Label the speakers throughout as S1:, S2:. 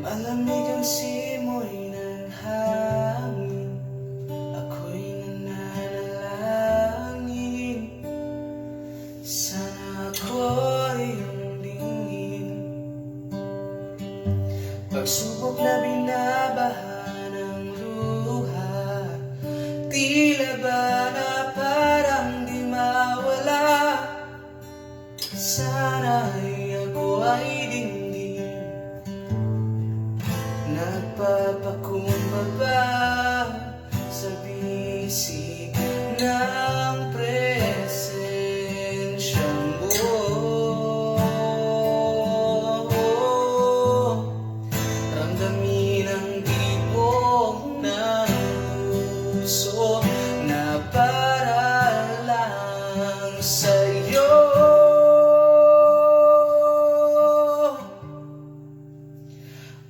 S1: Malamig ang simoy ng hangin, ako'y nananalangin. Sana ako'y iyong lingin. Pagsubok na binabaha ng luha, tila ba na parang di mawala. Sana'y ako ay dinggin, nagpapakumbaba sa bisig ng presensya mo. Ramdamin ang tibok ng puso na para lang sa'yo.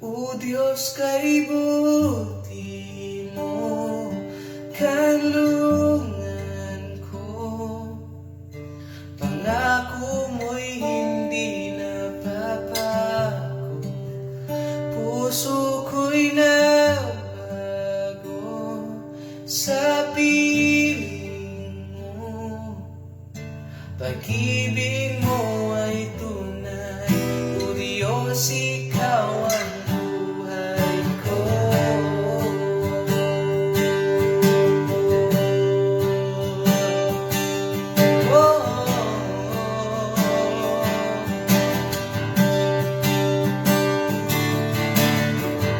S1: O Diyos, kay buti mo, kanlungan ko. Pangako mo'y hindi napapago, puso ko'y nabago sa piling mo. Pag-ibig mo ay tunay, O Diyos, ikaw ang buhay ko.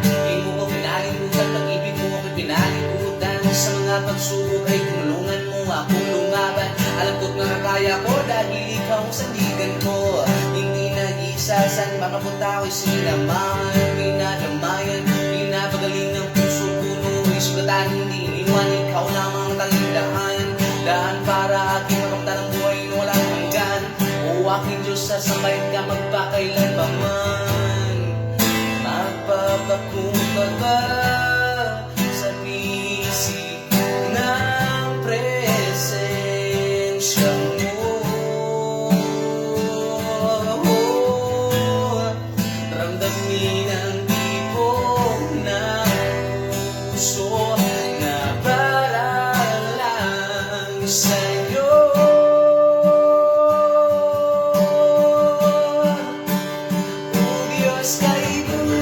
S1: Di mo ko pinalimutan, pag-ibig mo ako'y pinalimutan. Sa mga pagsubok ay tinulungan mo akong lumaban. Alam ko't nakakaya ko dahil ikaw ang sandigan ko. Hindi nag-isa, saan makapunta ako'y sinamahan. Pinadamayan, pinapagaling ng puso, puno ay sugatan. Hindi iniwan, ikaw lamang talindahan. Daan para aking makamtan ang buhay na walang hanggan. O aking Diyos, sasambahin ka magpakailan pa man. Magpapakumbaba sa bisig ng presensya mo. Ramdamin ang tibok ng puso na para lang sa'yo. O Diyos, kay buti